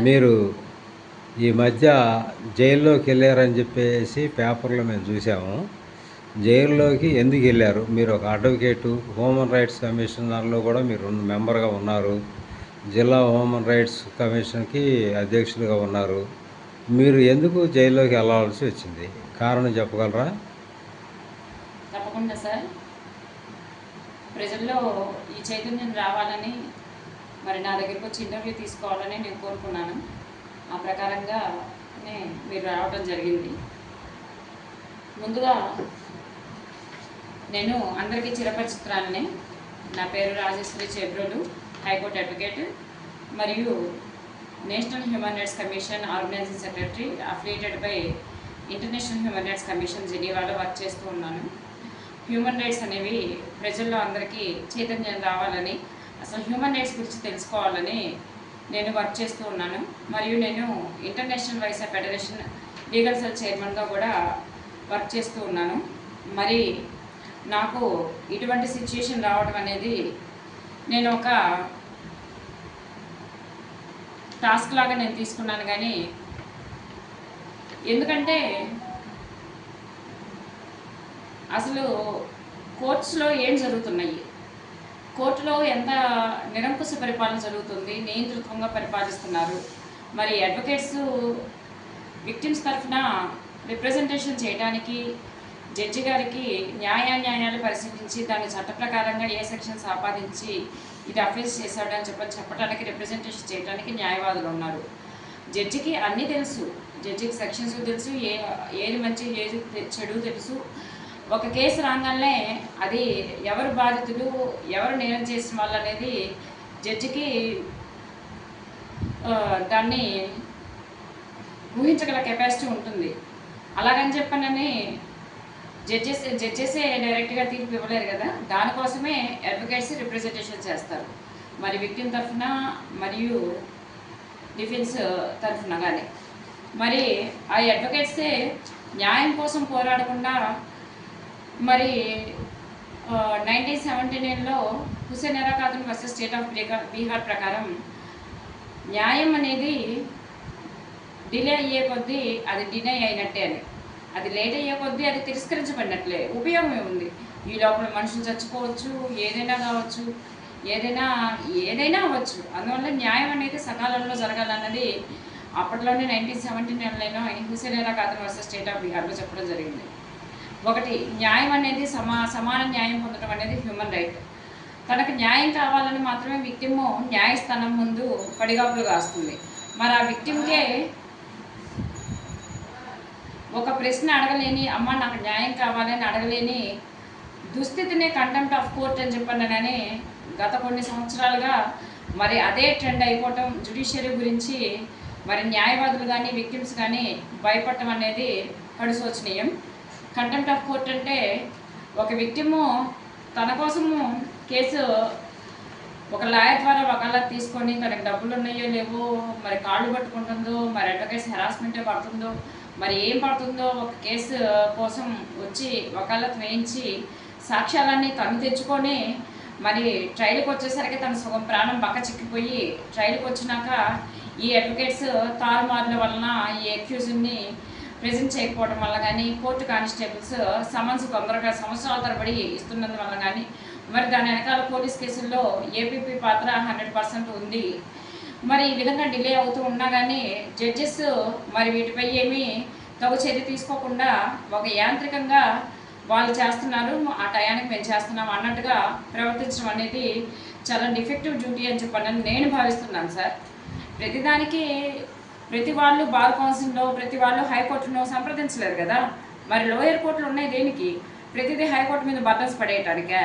Sir. మీరు ఈ మధ్య జైల్లోకి వెళ్ళారని చెప్పేసి పేపర్లో మేము చూసాము. జైల్లోకి ఎందుకు వెళ్ళారు? మీరు ఒక అడ్వకేటు, హ్యూమన్ రైట్స్ కమిషన్ దానిలో కూడా మీరు మెంబర్గా ఉన్నారు. జిల్లా హ్యూమన్ రైట్స్ కమిషన్కి అధ్యక్షులుగా ఉన్నారు. మీరు ఎందుకు జైల్లోకి వెళ్ళాల్సి వచ్చింది? కారణం చెప్పగలరా? తప్పకుండా సార్. ప్రజల్లో ఈ చైతన్యం రావాలని, మరి నా దగ్గరికి వచ్చి ఇంటర్వ్యూ తీసుకోవాలని నేను కోరుకున్నాను. ఆ ప్రకారంగానే మీరు రావడం జరిగింది. ముందుగా నేను అందరికీ చిరపరిచితురాలిని. నా పేరు రాజేశ్వరి చేబ్రోలు, హైకోర్టు అడ్వకేట్ మరియు national human rights commission organizing secretary, affiliated by international human rights commission జెనీవాలో వర్క్ చేస్తూ ఉన్నాను. హ్యూమన్ రైట్స్ అనేవి ప్రజల్లో అందరికీ చైతన్యం రావాలని, అసలు హ్యూమన్ రైట్స్ గురించి తెలుసుకోవాలని నేను వర్క్ చేస్తూ ఉన్నాను. మరియు నేను ఇంటర్నేషనల్ వైసా ఫెడరేషన్ లీగల్ సెల్ చైర్మన్గా కూడా వర్క్ చేస్తూ ఉన్నాను. మరి నాకు ఇటువంటి సిచ్యుయేషన్ రావడం అనేది నేను ఒక టాస్క్ లాగా నేను తీసుకున్నాను. కానీ ఎందుకంటే అసలు కోర్ట్స్లో ఏం జరుగుతున్నాయి, కోర్టులో ఎంత నిరంకుశ పరిపాలన జరుగుతుంది, నియంతృత్వంగా పరిపాలిస్తున్నారు. మరి అడ్వకేట్స్ విక్టిమ్స్ తరఫున రిప్రజెంటేషన్ చేయడానికి జడ్జి గారికి న్యాయాలు పరిశీలించి దాని చట్ట ప్రకారంగా ఏ సెక్షన్స్ ఆపాదించి ఇది అఫెన్స్ చేశాడని చెప్పడానికి రిప్రజెంటేషన్ చేయడానికి న్యాయవాదులు ఉన్నారు. జడ్జికి అన్నీ తెలుసు, జడ్జికి సెక్షన్స్ తెలుసు, ఏది మంచి ఏది చెడు తెలుసు. ఒక కేసు రాగానే అది ఎవరు బాధితులు, ఎవరు నేరం చేసిన వాళ్ళు అనేది జడ్జికి దాన్ని ఊహించగల కెపాసిటీ ఉంటుంది. అలాగని చెప్పనని జడ్జెసే డైరెక్ట్గా తీర్పు ఇవ్వలేరు కదా. దానికోసమే అడ్వకేట్స్ రిప్రజెంటేషన్ చేస్తారు, మరి విక్టిమ్ తరఫున మరియు డిఫెన్స్ తరఫున. కానీ మరి ఆ అడ్వకేట్సే న్యాయం కోసం పోరాడకుండా మరి 1979లో హుసేన్ ఎరా Khatun versus state of Bihar ప్రకారం న్యాయం అనేది డిలే అయ్యే కొద్దీ అది డినై అయినట్టే అని, అది లేట్ అయ్యే కొద్దీ అది తిరస్కరించబడినట్లే. ఉపయోగం ఏముంది? ఈ లోపల మనుషులు చచ్చిపోవచ్చు, ఏదైనా కావచ్చు, ఏదైనా అవ్వచ్చు. అందువల్ల న్యాయం అనేది సకాలంలో జరగాలన్నది అప్పట్లోనే 1979లో హుసేన్ ఎరా ఖాతున్ వర్సెస్ స్టేట్ ఆఫ్ బీహార్లో చెప్పడం జరిగింది. ఒకటి, న్యాయం అనేది సమాన న్యాయం పొందడం అనేది హ్యూమన్ రైట్. తనకు న్యాయం కావాలని మాత్రమే విక్టిమ్ న్యాయస్థానం ముందు పడిగాపులు కాస్తుంది. మరి ఆ విక్టిమ్కే ఒక ప్రశ్న అడగలేని, అమ్మ నాకు న్యాయం కావాలని అడగలేని దుస్థితినే కంటెంప్ట్ ఆఫ్ కోర్ట్ అని చెప్పానని గత కొన్ని సంవత్సరాలుగా మరి అదే ట్రెండ్ అయిపోవటం, జ్యుడిషియరీ గురించి మరి న్యాయవాదులు కానీ విక్టిమ్స్ కానీ భయపడటం అనేది కడుసోచనీయం. కంటెంప్ట్ ఆఫ్ కోర్ట్ అంటే ఒక విక్టిము తన కోసము కేసు ఒక లాయర్ ద్వారా వకాలత్ తీసుకొని తనకు డబ్బులు ఉన్నాయో లేవో, మరి కాళ్ళు పట్టుకుంటుందో, మరి అడ్వకేట్స్ హెరాస్మెంటే పడుతుందో, మరి ఏం పడుతుందో, ఒక కేసు కోసం వచ్చి వకాలత్ వేయించి సాక్ష్యాలన్నీ తను తెచ్చుకొని మరి ట్రైల్కి వచ్చేసరికి తన సగం ప్రాణం బక్క చిక్కిపోయి ట్రైల్కి వచ్చినాక ఈ అడ్వకేట్స్ తారుమారుల వలన ఈ అక్యూజ్ని ప్రెజెంట్ చేయకపోవడం వల్ల కానీ, కోర్టు కానిస్టేబుల్స్ సమన్స్ తొందరగా సంవత్సరాల తరబడి ఇస్తున్నందువల్ల కానీ, మరి దాని వెనకాల పోలీస్ కేసుల్లో ఏపీపీ పాత్ర 100% ఉంది. మరి ఈ విధంగా డిలే అవుతూ ఉన్నా కానీ జడ్జెస్ మరి వీటిపై ఏమీ తగు చర్య తీసుకోకుండా ఒక యాంత్రికంగా వాళ్ళు చేస్తున్నారు, ఆ టయానికి మేము చేస్తున్నాం అన్నట్టుగా ప్రవర్తించడం అనేది చాలా డిఫెక్టివ్ డ్యూటీ అని చెప్పాలని నేను భావిస్తున్నాను సార్. ప్రతిదానికి ప్రతి వాళ్ళు బార్ కౌన్సిల్లో, ప్రతి వాళ్ళు హైకోర్టును సంప్రదించలేరు కదా. మరి లోయర్ కోర్టులు ఉన్నాయి దేనికి? ప్రతిదీ హైకోర్టు మీద బర్డన్స్ పడేయటానికే.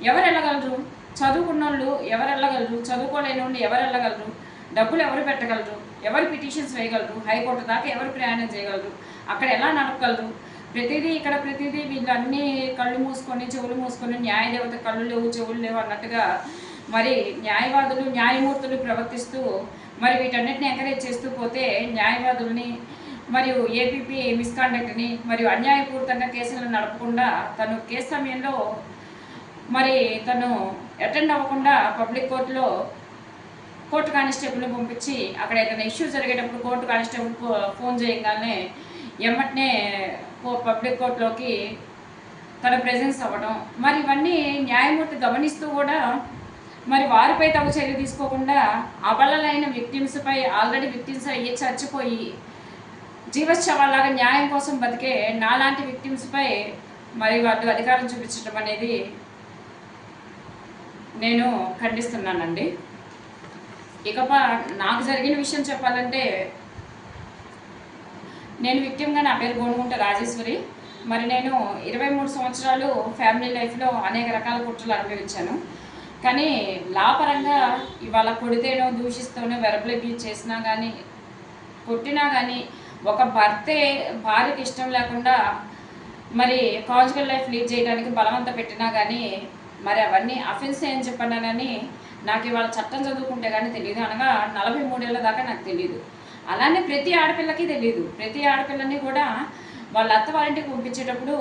ఎవరు వెళ్ళగలరు? చదువుకున్న వాళ్ళు ఎవరు వెళ్ళగలరు? చదువుకోలేని వాళ్ళు ఎవరు వెళ్ళగలరు? డబ్బులు ఎవరు పెట్టగలరు? ఎవరు పిటిషన్స్ వేయగలరు? హైకోర్టు దాకా ఎవరు ప్రయాణం చేయగలరు? అక్కడ ఎలా నడపగలరు? ప్రతిదీ వీళ్ళన్నీ కళ్ళు మూసుకొని చెవులు మూసుకొని న్యాయదేవత కళ్ళు లేవు చెవులు లేవు అన్నట్టుగా మరి న్యాయవాదులు న్యాయమూర్తులు ప్రవర్తిస్తూ మరి వీటన్నిటిని ఎంకరేజ్ చేస్తూ పోతే న్యాయవాదుల్ని మరియు ఏపీపీ మిస్కాండక్ట్ని మరియు అన్యాయపూరితంగా కేసులను నడపకుండా తను కేసు సమయంలో మరి తను అటెండ్ అవ్వకుండా పబ్లిక్ కోర్టులో కోర్టు కానిస్టేబుల్ని పంపించి అక్కడ ఏదైనా ఇష్యూ జరిగేటప్పుడు కోర్టు కానిస్టేబుల్ ఫోన్ చేయగానే ఎమ్మటనే పబ్లిక్ కోర్టులోకి తన ప్రెజెన్స్ అవ్వడం, మరి ఇవన్నీ న్యాయమూర్తి గమనిస్తూ కూడా మరి వారిపై తగు చర్య తీసుకోకుండా అబలలైన విక్టిమ్స్పై ఆల్రెడీ విక్టిమ్స్ అయ్యి చచ్చిపోయి జీవశ్చవాలాగా న్యాయం కోసం బతికే నాలాంటి విక్టిమ్స్పై మరి వాళ్ళు అధికారం చూపించడం అనేది నేను ఖండిస్తున్నానండి. ఇకపై నాకు జరిగిన విషయం చెప్పాలంటే, నేను విక్టిమ్గా నా పేరు గోనుగుంట రాజేశ్వరి. మరి నేను 23 సంవత్సరాలు ఫ్యామిలీ లైఫ్లో అనేక రకాల కుట్రలు అనుభవించాను. కానీ లా పరంగా ఇవాళ కొడితేనో దూషిస్తూనో వెరబుల్ అబ్యూజ్ చేసినా కానీ కొట్టినా కానీ ఒక భార్యకి ఇష్టం లేకుండా మరి కాన్జుగల్ లైఫ్ లీడ్ చేయడానికి బలవంత పెట్టినా కానీ మరి అవన్నీ అఫెన్స్ అని చెప్పన్నానని నాకు ఇవాళ చట్టం చదువుకుంటే కానీ తెలియదు. అనగా 43 ఏళ్ళ దాకా నాకు తెలియదు. అలానే ప్రతి ఆడపిల్లకి తెలియదు. ప్రతి ఆడపిల్లని కూడా వాళ్ళ అత్త వాళ్ళ ఇంటికి పంపించేటప్పుడు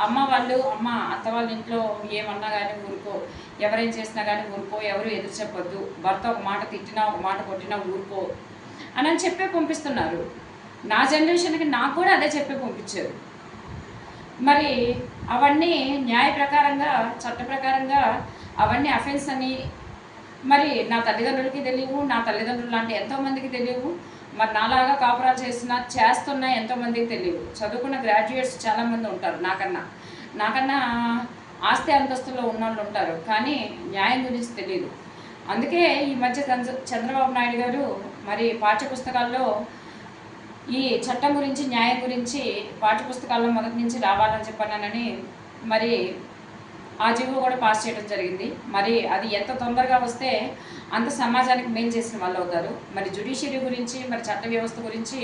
అమ్మ అత్త వాళ్ళ ఇంట్లో ఏమన్నా కానీ ఊరుకో, ఎవరేం చేసినా కానీ ఊరుకో, ఎవరు ఎదురు చెప్పొద్దు, భర్త ఒక మాట తిట్టినా ఒక మాట కొట్టినా ఊరుకో అని చెప్పే పంపిస్తున్నారు. నా జనరేషన్కి నాకు కూడా అదే చెప్పి పంపించారు. మరి అవన్నీ న్యాయ ప్రకారంగా చట్ట ప్రకారంగా అవన్నీ అఫెన్స్ అని మరి నా తల్లిదండ్రులకి తెలియవు, నా తల్లిదండ్రులు లాంటి ఎంతోమందికి తెలియవు, మరి నాలాగా కాపురాలు చేస్తున్న ఎంతోమందికి తెలియవు. చదువుకున్న గ్రాడ్యుయేట్స్ చాలామంది ఉంటారు నాకన్నా ఆస్తి అంతస్తులో ఉన్న వాళ్ళు ఉంటారు, కానీ న్యాయం గురించి తెలియదు. అందుకే ఈ మధ్య చంద్రబాబు నాయుడు గారు మరి పాఠ్యపుస్తకాల్లో ఈ చట్టం గురించి న్యాయం గురించి పాఠ్యపుస్తకాల్లో మొదటి నుంచి రావాలని చెప్పానని మరి ఆ జీవో కూడా పాస్ చేయడం జరిగింది. మరి అది ఎంత తొందరగా వస్తే అంత సమాజానికి మేలు చేసిన వాళ్ళు అవుతారు. మరి జ్యుడిషియరీ గురించి మరి చట్ట వ్యవస్థ గురించి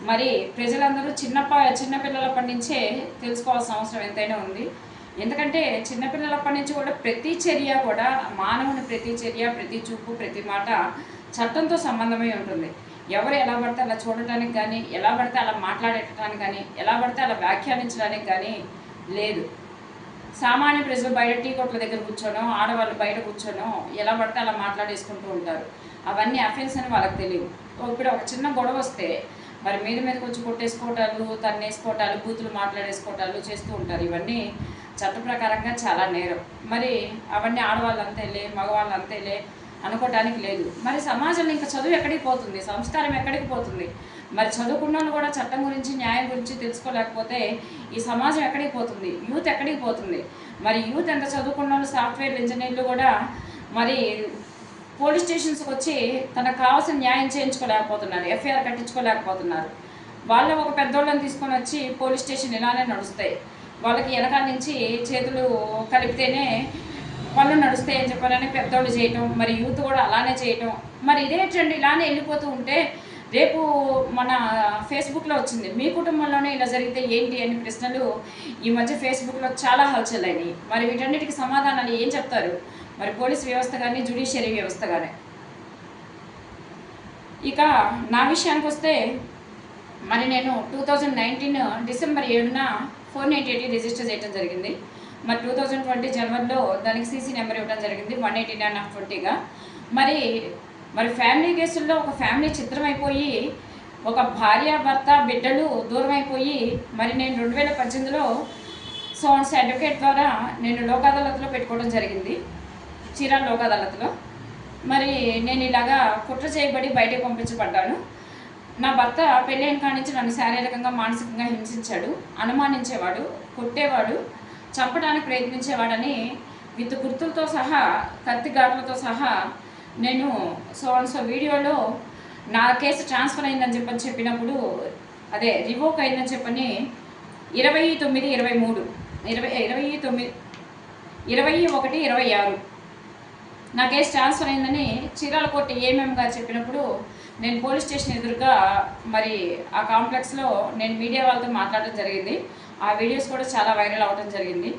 మరి ప్రజలందరూ చిన్నపిల్లలప్పటి నుంచే తెలుసుకోవాల్సిన అవసరం ఎంతైనా ఉంది. ఎందుకంటే చిన్నపిల్లలప్పటి నుంచి కూడా ప్రతి చర్య కూడా మానవుని ప్రతి చర్య, ప్రతి చూపు, ప్రతి మాట చట్టంతో సంబంధమై ఉంటుంది. ఎవరు ఎలా పడితే అలా చూడటానికి కానీ, ఎలా పడితే అలా మాట్లాడటానికి కానీ, ఎలా పడితే అలా వ్యాఖ్యానించడానికి కానీ లేదు. సామాన్య ప్రజలు బయట టీ కొట్ల దగ్గర కూర్చోనో, ఆడవాళ్ళు బయట కూర్చోనో ఎలా పడితే అలా మాట్లాడేసుకుంటూ ఉంటారు. అవన్నీ అఫెన్స్ అని వాళ్ళకి తెలియదు. ఇప్పుడు ఒక చిన్న గొడవ వస్తే మరి మీదకి వచ్చి కొట్టేసుకోవటాలు, తన్నేసుకోవటాలు, బూతులు మాట్లాడేసుకోవటాలు చేస్తూ ఉంటారు. ఇవన్నీ చట్ట ప్రకారంగా చాలా నేరం. మరి అవన్నీ ఆడవాళ్ళు అంతేలే, మగవాళ్ళు అంతేలే అనుకోవటానికి లేదు. మరి సమాజంలో ఇంకా చదువు ఎక్కడికి పోతుంది, సంస్కారం ఎక్కడికి పోతుంది? మరి చదువుకున్న వాళ్ళు కూడా చట్టం గురించి న్యాయం గురించి తెలుసుకోలేకపోతే ఈ సమాజం ఎక్కడికి పోతుంది, యూత్ ఎక్కడికి పోతుంది? మరి యూత్ ఎంత చదువుకున్న వాళ్ళు సాఫ్ట్వేర్ ఇంజనీర్లు కూడా మరి పోలీస్ స్టేషన్స్కి వచ్చి తనకు కావాల్సిన న్యాయం చేయించుకోలేకపోతున్నారు, ఎఫ్ఐఆర్ కట్టించుకోలేకపోతున్నారు. వాళ్ళ ఒక పెద్దోళ్ళని తీసుకొని వచ్చి పోలీస్ స్టేషన్ ఇలానే నడుస్తాయి. వాళ్ళకి వెనకాల నుంచి చేతులు కలిపితేనే పళ్ళు నడుస్తాయి అని చెప్పాలని పెద్దోళ్ళు చేయటం, మరి యూత్ కూడా అలానే చేయటం. మరి ఇదే ట్రెండ్ ఇలానే వెళ్ళిపోతూ ఉంటే రేపు మన ఫేస్బుక్లో వచ్చింది, మీ కుటుంబంలోనే ఇలా జరిగితే ఏంటి అని ప్రశ్నలు ఈ మధ్య ఫేస్బుక్లో చాలా హల్చల్ అయినాయి. మరి వీటన్నిటికి సమాధానాలు ఏం చెప్తారు మరి పోలీస్ వ్యవస్థ కానీ, జ్యుడిషియరీ వ్యవస్థ కానీ? ఇక నా విషయానికి వస్తే మరి నేను 2019 డిసెంబర్ 7న 498 రిజిస్టర్ చేయడం జరిగింది. మరి 2020 జనవరిలో దానికి సీసీ నెంబర్ ఇవ్వడం జరిగింది 189/20గా. మరి ఫ్యామిలీ కేసుల్లో ఒక ఫ్యామిలీ చిత్రమైపోయి ఒక భార్య, భర్త, బిడ్డలు దూరం అయిపోయి మరి నేను 2018లో సోన్స్ అడ్వకేట్ ద్వారా నేను లోక్ అదాలత్లో పెట్టుకోవడం జరిగింది, చీరాల లోక్ అదాలత్లో. మరి నేను ఇలాగా కుట్ర చేయబడి బయటకు పంపించబడ్డాను. నా భర్త పెళ్ళైన కాడి నుంచి నన్ను శారీరకంగా, మానసికంగా హింసించాడు, అనుమానించేవాడు, కొట్టేవాడు, చంపడానికి ప్రయత్నించేవాడని విత్ గుర్తులతో సహా, కత్తి ఘాట్లతో సహా నేను సో వీడియోలో నా కేసు ట్రాన్స్ఫర్ అయిందని చెప్పినప్పుడు అదే రివోక్ అయిందని చెప్పని 21/26 నా కేసు ట్రాన్స్ఫర్ అయిందని చీరాల కోర్టు ఏఎంఎం గారు చెప్పినప్పుడు నేను పోలీస్ స్టేషన్ ఎదురుగా మరి ఆ కాంప్లెక్స్లో నేను మీడియా వాళ్ళతో మాట్లాడడం జరిగింది. ఆ వీడియోస్ కూడా చాలా వైరల్ అవ్వడం జరిగింది.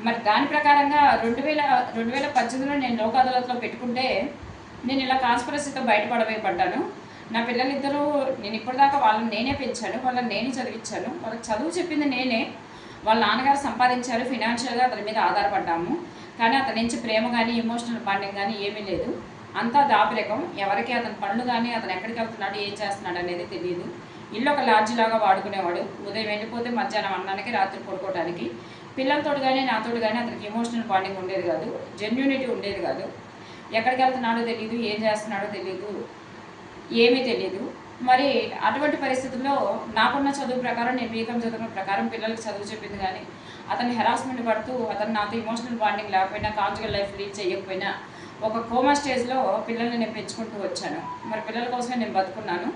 మరి దాని ప్రకారంగా 2018లో నేను లోక్ అదాలత్లో పెట్టుకుంటే నేను ఇలా కాన్స్పిరసీతో బయటపడబోయబడ్డాను. నా పిల్లలిద్దరూ నేను ఇప్పటిదాకా వాళ్ళని నేనే పెంచాను, వాళ్ళని నేనే చదివించాను, వాళ్ళకి చదువు చెప్పింది నేనే. వాళ్ళ నాన్నగారు సంపాదించారు, ఫినాన్షియల్గా అతని మీద ఆధారపడ్డాము. కానీ అతని నుంచి ప్రేమ కానీ, ఎమోషనల్ బాండింగ్ కానీ ఏమీ లేదు. అంతా దాపరికం. ఎవరికి అతని పనులు కానీ అతను ఎక్కడికి వెళ్తున్నాడు ఏం చేస్తున్నాడు అనేది తెలియదు. ఇల్లు ఒక లాడ్జి లాగా వాడుకునేవాడు. ఉదయం వెళ్ళిపోతే మధ్యాహ్నం అన్నానికి రాత్రి పడుకోవడానికి. పిల్లలతో కానీ నాతోటి కానీ అతనికి ఎమోషనల్ బాండింగ్ ఉండేది కాదు, జెన్యూనిటీ ఉండేది కాదు. ఎక్కడికి వెళ్తున్నాడో తెలియదు, ఏం చేస్తున్నాడో తెలియదు, ఏమీ తెలియదు. మరి అటువంటి పరిస్థితుల్లో నాకున్న చదువు ప్రకారం, నేను బీకామ్ చదువుకున్న ప్రకారం పిల్లలకి చదువు చెప్పింది కానీ అతన్ని హెరాస్మెంట్ పడుతూ అతను నాతో ఎమోషనల్ బాండింగ్ లేకపోయినా, కాన్జుగల్ లైఫ్ లీడ్ చేయకపోయినా ఒక కోమా స్టేజ్లో పిల్లల్ని నేను పెంచుకుంటూ వచ్చాను. మరి పిల్లల కోసమే నేను బతుకున్నాను.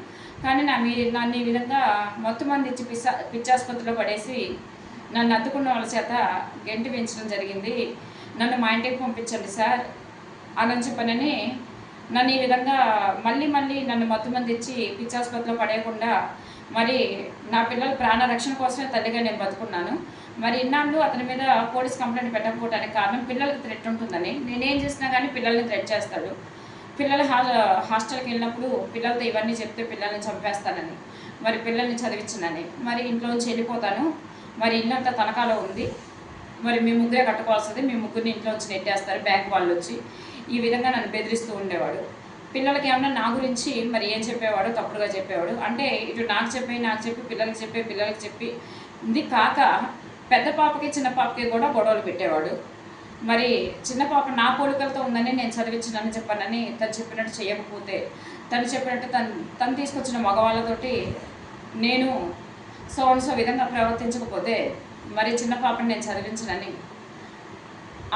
కానీ నన్ను ఈ విధంగా మొత్తం మంది ఇచ్చి పిచ్చాసుపత్రిలో పడేసి నన్ను అద్దుకున్న వాళ్ళ చేత గెంటి పెంచడం జరిగింది. నన్ను మా ఇంటికి పంపించండి సార్ అని చెప్పనని నన్ను ఈ విధంగా మళ్ళీ నన్ను మొత్తం మంది ఇచ్చి పిచ్చాసుపత్రిలో పడేయకుండా మరి నా పిల్లల ప్రాణ రక్షణ కోసమే తల్లిగా నేను బతుకున్నాను. మరి ఇన్నాళ్ళు అతని మీద పోలీస్ కంప్లైంట్ పెట్టకపోవడానికి కారణం పిల్లలకి థ్రెట్ ఉంటుందని. నేనేం చేసినా కానీ పిల్లల్ని థ్రెట్ చేస్తాడు. పిల్లలు హాస్టల్కి వెళ్ళినప్పుడు పిల్లలతో ఇవన్నీ చెప్తే పిల్లల్ని చంపేస్తానని, మరి పిల్లల్ని చదివించనని, మరి ఇంట్లోంచి వెళ్ళిపోతాను, మరి ఇల్లంతా తనఖాలో ఉంది, మరి మీ ముగ్గురే కట్టుకోవాల్సింది, మీ ముగ్గురిని ఇంట్లోంచి నెట్టేస్తారు బ్యాంక్ వాళ్ళు వచ్చి, ఈ విధంగా నన్ను బెదిరిస్తూ ఉండేవాడు. పిల్లలకి ఏమన్నా నా గురించి మరి ఏం చెప్పేవాడు, తప్పుడుగా చెప్పేవాడు. అంటే ఇటు నాకు చెప్పి పిల్లలకి చెప్పి ఇది కాక పెద్ద పాపకి చిన్న పాపకి కూడా గొడవలు పెట్టేవాడు. మరి చిన్న పాప నా పోలికలతో ఉందని నేను చదివించినని చెప్పానని తను చెప్పినట్టు చేయకపోతే, తను చెప్పినట్టు తను తీసుకొచ్చిన మగవాళ్ళతోటి నేను సో విధంగా ప్రవర్తించకపోతే మరి చిన్న పాపని నేను చదివించనని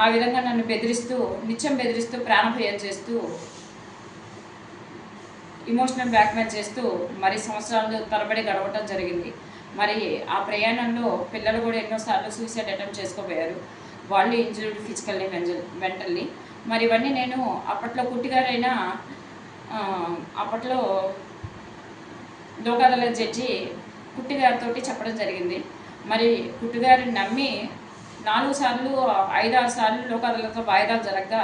ఆ విధంగా నన్ను నిత్యం బెదిరిస్తూ ప్రాణభయం చేస్తూ ఇమోషనల్ బ్లాక్మెయిల్ చేస్తూ మరి సంవత్సరాలు తరబడి గడవటం జరిగింది. మరి ఆ ప్రయాణంలో పిల్లలు కూడా ఎన్నోసార్లు సూసైడ్ అటెంప్ట్ చేసుకోబోయారు. వాళ్ళు ఇంజూర్డ్ ఫిజికల్లీ మెంటల్లీ. మరి ఇవన్నీ నేను అప్పట్లో కుట్టిగారైనా అప్పట్లో లోకాదాలత్ జడ్జి కుట్టిగారితో చెప్పడం జరిగింది. మరి కుట్టిగారిని నమ్మి 4 సార్లు 5-6 సార్లు లోకాదాలత్లో వాయిదాలు జరగగా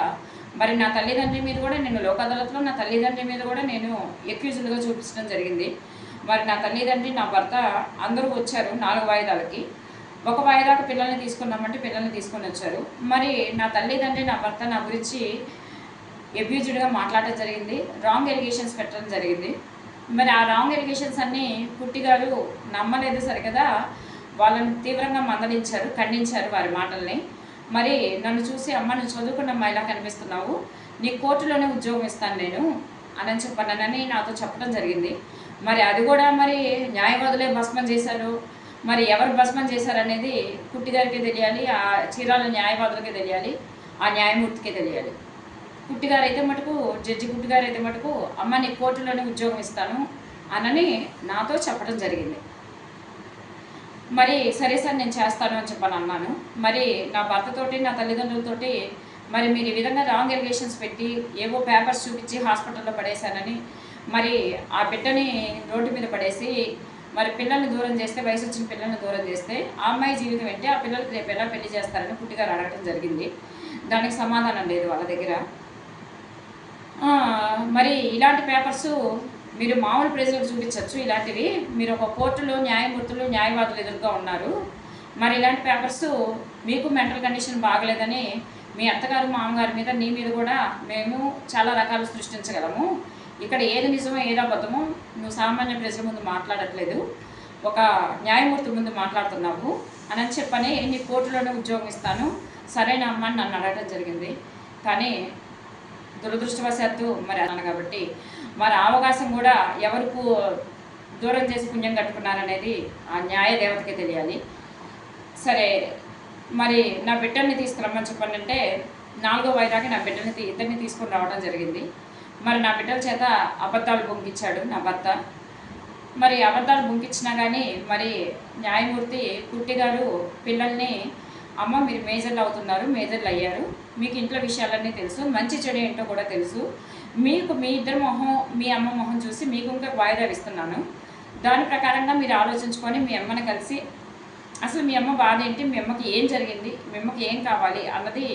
మరి నా తల్లిదండ్రి మీద కూడా నేను లోకాదాలత్లో నా తల్లిదండ్రి మీద కూడా నేను ఎక్యూజ్డ్గా చూపించడం జరిగింది. మరి నా తల్లిదండ్రి, నా భర్త అందరూ వచ్చారు 4 వాయిదాలకి. ఒక వాయిదాకు పిల్లల్ని తీసుకున్నామంటే పిల్లల్ని తీసుకొని వచ్చారు. మరి నా తల్లిదండ్రి, నా భర్త నా గురించి అబ్యూజ్డ్గా మాట్లాడటం జరిగింది, రాంగ్ ఎలిగేషన్స్ పెట్టడం జరిగింది. మరి ఆ రాంగ్ ఎలిగేషన్స్ అన్నీ కుట్టిగారు నమ్మలేదు సరికదా, వాళ్ళని తీవ్రంగా మందలించారు, ఖండించారు వారి మాటల్ని. మరి నన్ను చూసి అమ్మ నువ్వు చదువుకున్న అమ్మాయిలా కనిపిస్తున్నావు, నీ కోర్టులోనే ఉద్యోగం ఇస్తాను నేను అని చెప్పానని నాతో చెప్పడం జరిగింది. మరి అది కూడా మరి న్యాయవాదులే భస్మం చేశారు. మరి ఎవరు భస్మం చేశారనేది కుట్టిగారికి తెలియాలి, ఆ చీరాల న్యాయవాదులకే తెలియాలి, ఆ న్యాయమూర్తికే తెలియాలి. కుట్టిగారు అయితే మటుకు, జడ్జి కుట్టిగారు అయితే మటుకు అమ్మ నీ కోర్టులోనే ఉద్యోగం ఇస్తాను అనని నాతో చెప్పడం జరిగింది. మరి సరే సార్ నేను చేస్తాను అని చెప్పని అన్నాను. మరి నా భర్తతోటి, నా తల్లిదండ్రులతోటి మరి మీరు ఈ విధంగా రాంగ్ ఎలిగేషన్స్ పెట్టి ఏవో పేపర్స్ చూపించి హాస్పిటల్లో పడేశానని, మరి ఆ బిడ్డని రోడ్డు మీద పడేసి మరి పిల్లల్ని దూరం చేస్తే, వయసు వచ్చిన పిల్లల్ని దూరం చేస్తే ఆ అమ్మాయి జీవితం ఏంటి, ఆ పిల్లలకి రేపు ఎలా పెళ్లి చేస్తారని కుట్టిగారు అడగటం జరిగింది. దానికి సమాధానం లేదు వాళ్ళ దగ్గర. మరి ఇలాంటి పేపర్సు మీరు మామూలు ప్రజలకు చూపించవచ్చు. ఇలాంటివి మీరు ఒక కోర్టులో న్యాయమూర్తులు, న్యాయవాదులు ఎదురుగా ఉన్నారు. మరి ఇలాంటి పేపర్సు మీకు మెంటల్ కండిషన్ బాగలేదని మీ అత్తగారు, మామగారి మీద, నీ మీద కూడా మేము చాలా రకాలు సృష్టించగలము. ఇక్కడ ఏది నిజమో ఏది అబద్ధమో నువ్వు సామాన్య ప్రజల ముందు మాట్లాడట్లేదు, ఒక న్యాయమూర్తి ముందు మాట్లాడుతున్నావు అని చెప్పని నీ కోర్టులోనే ఉద్యోగం ఇస్తాను సరైన అమ్మ అని నన్ను అడగడం జరిగింది. కానీ దురదృష్టవశాత్తు మరి అన్నాను కాబట్టి మరి అవకాశం కూడా ఎవరికి దూరం చేసి పుణ్యం కట్టుకున్నారనేది ఆ న్యాయ దేవతకే తెలియాలి. సరే మరి నా బిడ్డల్ని తీసుకురమ్మని చెప్పంటే 4వ వాయిదాకి నా ఇద్దరిని తీసుకొని రావడం జరిగింది. మరి నా బిడ్డల చేత అబద్ధాలు బొంకిచ్చాడు నా భర్త. మరి అబద్ధాలు బొంకిచ్చినా కానీ మరి న్యాయమూర్తి కుట్టిగారు పిల్లల్ని అమ్మ మీరు మేజర్లు అవుతున్నారు, మేజర్లు అయ్యారు, మీకు ఇంట్లో విషయాలన్నీ తెలుసు, మంచి చెడు ఏంటో కూడా తెలుసు, మీకు మీ ఇద్దరు మొహం, మీ అమ్మ మొహం చూసి మీకు ఇంకా వాయిదా ఇస్తున్నాను, దాని ప్రకారంగా మీరు ఆలోచించుకొని మీ అమ్మని కలిసి అసలు మీ అమ్మ బాధ ఏంటి, మీ అమ్మకి ఏం జరిగింది, మీ అమ్మకి ఏం కావాలి అన్నది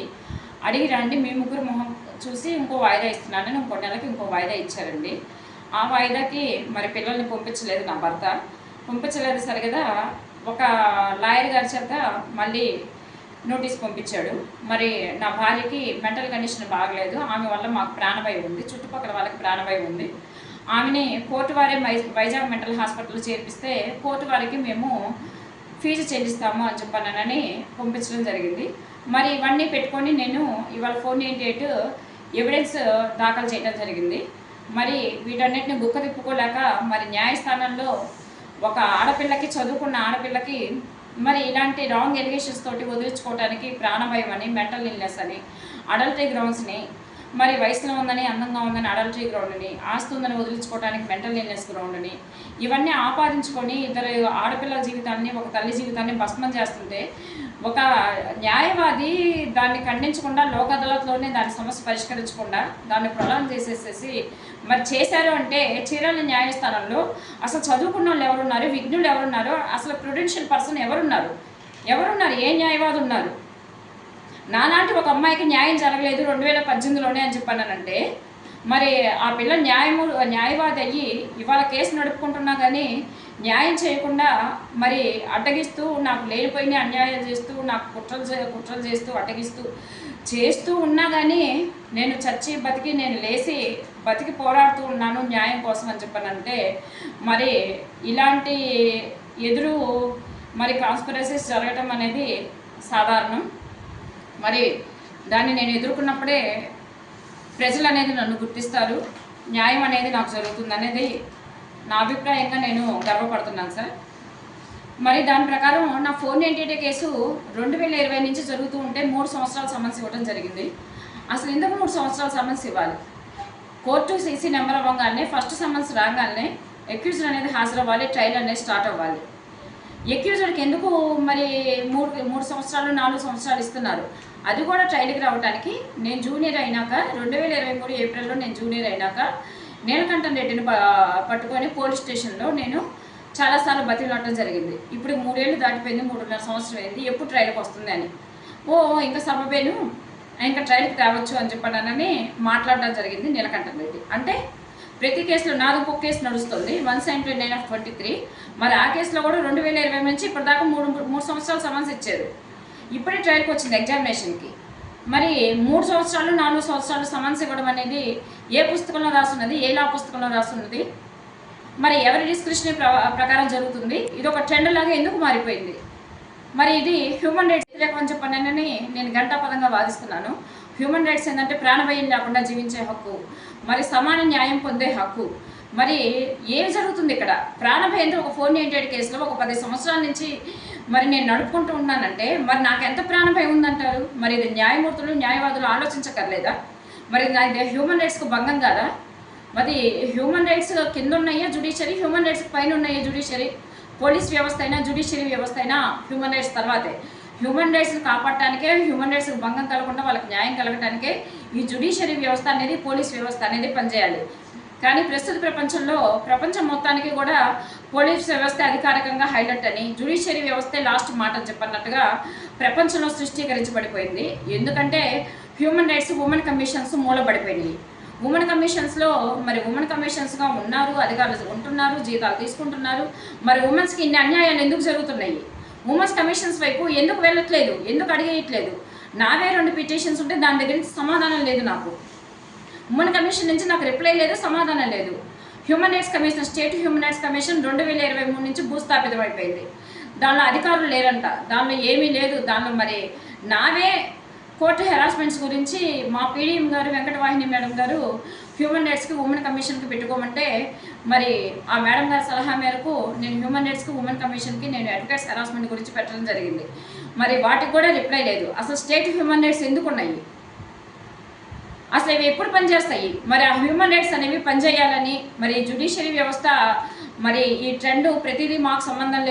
అడిగి రండి, మీ ముగ్గురు మొహం చూసి ఇంకో వాయిదా ఇస్తున్నానని ఇంకో నెలకి ఇంకో వాయిదా ఇచ్చారండి. ఆ వాయిదాకి మరి పిల్లల్ని పంపించలేదు నా భర్త. పంపించలేదు సరే కదా, ఒక లాయర్ గారి చేత మళ్ళీ నోటీస్ పంపించాడు. మరి నా భార్యకి మెంటల్ కండిషన్ బాగలేదు, ఆమె వల్ల మాకు ప్రాణభయం ఉంది, చుట్టుపక్కల వాళ్ళకి ప్రాణభయం ఉంది. ఆమెని కోర్టు వారే వైజాగ్ మెంటల్ హాస్పిటల్లో చేర్పిస్తే కోర్టు వారికి మేము ఫీజు చెల్లిస్తాము అని చెప్పానని పంపించడం జరిగింది. మరి ఇవన్నీ పెట్టుకొని నేను ఇవాళ 498 ఎవిడెన్స్ దాఖలు చేయడం జరిగింది. మరి వీటన్నిటిని గుక్క తిప్పుకోలేక మరి న్యాయస్థానంలో ఒక ఆడపిల్లకి, చదువుకున్న ఆడపిల్లకి మరి ఇలాంటి రాంగ్ ఎలిగేషన్స్ తోటి వదిలించుకోవడానికి ప్రాణభయం అని, మెంటల్ ఇల్నెస్ అని, అడల్టరీ గ్రౌండ్స్ని, మరి వయసులో ఉందని, అందంగా ఉందని అడల్టరీ గ్రౌండ్ని, ఆస్తి ఉందని వదిలించుకోవడానికి మెంటల్ ఇల్నెస్ గ్రౌండ్ని, ఇవన్నీ ఆపాదించుకొని ఇద్దరు ఆడపిల్లల జీవితాన్ని, ఒక తల్లి జీవితాన్ని భస్మం చేస్తుంటే ఒక న్యాయవాది దాన్ని ఖండించకుండా లోక్ అదాలత్లోనే దాని సమస్య పరిష్కరించకుండా దాన్ని ప్రొలాంగ్ చేసేసేసి మరి చేశారు అంటే చీరాల న్యాయస్థానంలో అసలు చదువుకున్న వాళ్ళు ఎవరున్నారు, విజ్ఞులు ఎవరున్నారు, అసలు ప్రుడెన్షియల్ పర్సన్ ఎవరున్నారు, ఏ న్యాయవాది ఉన్నారు? నాలాంటి ఒక అమ్మాయికి న్యాయం జరగలేదు 2018లోనే అని చెప్పానంటే మరి ఆ పిల్ల న్యాయవాది అయ్యి ఇవాళ కేసు నడుపుకుంటున్నా కానీ న్యాయం చేయకుండా మరి అడ్డగిస్తూ, నాకు లేనిపోయిన అన్యాయాలు చేస్తూ, నాకు కుట్రలు చేస్తూ చేస్తూ ఉన్నా కానీ నేను చచ్చి బతికి, నేను లేచి బతికి పోరాడుతూ ఉన్నాను న్యాయం కోసం అని చెప్పానంటే మరి ఇలాంటి ఎదురు మరి కాన్స్పిరసీస్ జరగటం అనేది సాధారణం. మరి దాన్ని నేను ఎదుర్కొన్నప్పుడే ప్రజలు అనేది నన్ను గుర్తిస్తారు, న్యాయం అనేది నాకు జరుగుతుంది అనేది నా అభిప్రాయంగా నేను గర్వపడుతున్నాను సార్. మరి దాని ప్రకారం నా 498 కేసు 2020 నుంచి జరుగుతూ ఉంటే 3 సంవత్సరాల సమన్స్ ఇవ్వడం జరిగింది. అసలు ఎందుకు 3 సంవత్సరాల సమన్స్ ఇవ్వాలి? కోర్టు సీసీ నెంబర్ అవ్వగానే ఫస్ట్ సమన్స్ రాగానే అక్యూజ్డ్ అనేది హాజరవ్వాలి, ట్రయల్ అనేది స్టార్ట్ అవ్వాలి. అక్యూజ్డ్కి ఎందుకు మరి 3 సంవత్సరాలు 4 సంవత్సరాలు ఇస్తున్నారు? అది కూడా ట్రయల్కి రావడానికి నేను జూనియర్ అయినాక 2023 ఏప్రిల్లో నేను జూనియర్ అయినాక నీలకంఠన్ రెడ్డిని పట్టుకొని పోలీస్ స్టేషన్లో నేను చాలాసార్లు బతిలాడటం జరిగింది. ఇప్పుడు 3 ఏళ్ళు దాటిపోయింది, 3.5 సంవత్సరం అయింది, ఎప్పుడు ట్రయల్కి వస్తుంది అని. ఇంకా సబబేను, ఇంకా ట్రయల్కి తేవచ్చు అని చెప్పానని మాట్లాడడం జరిగింది నీలకంఠన్ రెడ్డి. అంటే ప్రతి కేసులో నాది ఒక కేసు నడుస్తుంది 179/23. మరి ఆ కేసులో కూడా 2020 నుంచి ఇప్పటిదాకా 3 సంవత్సరాలు సమన్స్ ఇచ్చారు. ఇప్పుడే ట్రయల్కి వచ్చింది ఎగ్జామినేషన్కి. మరి 3 సంవత్సరాలు 4 సంవత్సరాలు సమన్స్ ఇవ్వడం అనేది ఏ పుస్తకంలో రాసున్నది, ఏ లా పుస్తకంలో రాసున్నది? మరి ఎవరి డిస్క్రిప్షన్ ప్రకారం జరుగుతుంది? ఇది ఒక ట్రెండ్ లాగా ఎందుకు మారిపోయింది? మరి ఇది హ్యూమన్ రైట్స్ వ్యతిరేకం అని చెప్పనని నేను గంటాపదంగా వాదిస్తున్నాను. హ్యూమన్ రైట్స్ ఏంటంటే ప్రాణభయం లేకుండా జీవించే హక్కు, మరి సమాన న్యాయం పొందే హక్కు. మరి ఏం జరుగుతుంది ఇక్కడ? ప్రాణభయంతో ఒక 498 కేసులో ఒక 10 సంవత్సరాల నుంచి మరి నేను నడుపుకుంటూ ఉన్నానంటే మరి నాకు ఎంత ప్రాణభయం ఉందంటారు? మరి ఇది న్యాయమూర్తులు, న్యాయవాదులు ఆలోచించక్కర్లేదా? మరి ఇది హ్యూమన్ రైట్స్కు భంగం కాదా? మరి హ్యూమన్ రైట్స్ కింద ఉన్నాయా జ్యుడిషియరీ, హ్యూమన్ రైట్స్ పైన ఉన్నాయా జ్యుడిషియరీ? పోలీస్ వ్యవస్థ అయినా, జ్యుడిషియరీ వ్యవస్థ అయినా హ్యూమన్ రైట్స్ తర్వాతే. హ్యూమన్ రైట్స్ని కాపాడటానికే, హ్యూమన్ రైట్స్కి భంగం కలగకుండా వాళ్ళకి న్యాయం కలగటానికే ఈ జ్యుడిషియరీ వ్యవస్థ అనేది, పోలీస్ వ్యవస్థ అనేది పనిచేయాలి. కానీ ప్రస్తుత ప్రపంచంలో ప్రపంచం మొత్తానికి కూడా పోలీస్ వ్యవస్థ అధికారికంగా హైలైట్ అని, జ్యుడిషియరీ వ్యవస్థే లాస్ట్ మాట అని చెప్పన్నట్టుగా ప్రపంచంలో సృష్టీకరించబడిపోయింది. ఎందుకంటే హ్యూమన్ రైట్స్ ఉమెన్ కమిషన్స్ మూలబడిపోయినాయి. ఉమెన్ కమిషన్స్లో మరి ఉమెన్ కమిషన్స్గా ఉన్నారు, అధికారులు ఉంటున్నారు, జీతాలు తీసుకుంటున్నారు. మరి ఉమెన్స్కి ఇన్ని అన్యాయాలు ఎందుకు జరుగుతున్నాయి? ఉమెన్స్ కమిషన్స్ వైపు ఎందుకు వెళ్ళట్లేదు, ఎందుకు అడిగేయట్లేదు? నావే 2 పిటిషన్స్ ఉంటే దాని దగ్గర నుంచి సమాధానం లేదు నాకు. ఉమెన్ కమిషన్ నుంచి నాకు రిప్లై లేదు, సమాధానం లేదు. Human rights commission, state human rights commission 2023 నుంచి భూస్థాపితం అయిపోయింది. దానిలో అధికారులు లేరంట, దానిలో ఏమీ లేదు. దానిలో మరి నావే కోర్టు హెరాస్మెంట్స్ గురించి మా పీడీఎం గారు, వెంకటవాహిని మేడం గారు హ్యూమన్ రైట్స్కి, ఉమెన్ కమిషన్కి పెట్టుకోమంటే మరి ఆ మేడం గారి సలహా మేరకు నేను హ్యూమన్ రైట్స్కి, ఉమెన్ కమిషన్కి నేను అడ్వకేట్స్ హెరాస్మెంట్ గురించి పెట్టడం జరిగింది. మరి వాటికి కూడా రిప్లై లేదు. అసలు స్టేట్ హ్యూమన్ రైట్స్ ఎందుకు ఉన్నాయి? అసలు ఇవి ఎప్పుడు పనిచేస్తాయి? మరి ఆ హ్యూమన్ రైట్స్ అనేవి పనిచేయాలని మరి జ్యుడిషియరీ వ్యవస్థ మరి ఈ ట్రెండ్ ప్రతిదీ మాకు సంబంధం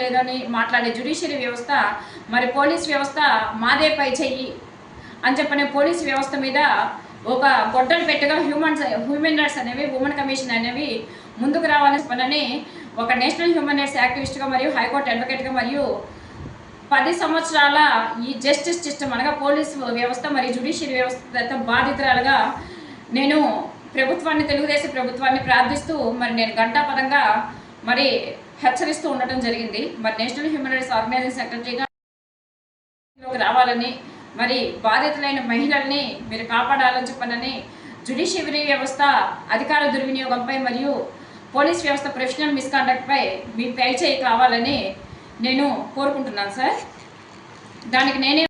లేదు అని మాట్లాడే జ్యుడిషియరీ వ్యవస్థ, మరి పోలీస్ వ్యవస్థ మాదే పై చెయ్యి అని చెప్పనే పోలీస్ వ్యవస్థ మీద ఒక గొడ్డలు పెట్టగా హ్యూమన్ రైట్స్ అనేవి, ఉమెన్ కమిషన్ అనేవి ముందుకు రావాలని పనని ఒక నేషనల్ హ్యూమన్ రైట్స్ యాక్టివిస్ట్గా మరియు హైకోర్టు అడ్వకేట్గా మరియు 10 సంవత్సరాల ఈ జస్టిస్ సిస్టమ్ అనగా పోలీసు వ్యవస్థ మరియు జ్యుడిషియరీ వ్యవస్థ బాధితురాలుగా నేను తెలుగుదేశం ప్రభుత్వాన్ని ప్రార్థిస్తూ మరి నేను గంటాపదంగా మరి హెచ్చరిస్తూ ఉండటం జరిగింది. మరి నేషనల్ హ్యూమన్ రైట్స్ ఆర్గనైజింగ్ సెక్రటరీగా రావాలని, మరి బాధితులైన మహిళల్ని మీరు కాపాడాలని చెప్పనని జ్యుడిషియరీ వ్యవస్థ అధికార దుర్వినియోగంపై మరియు పోలీస్ వ్యవస్థ ప్రొఫెషనల్ మిస్కాండక్ట్పై మీ పై చేయి కావాలని నేను కోరుకుంటున్నాను సార్. దానికి నేనే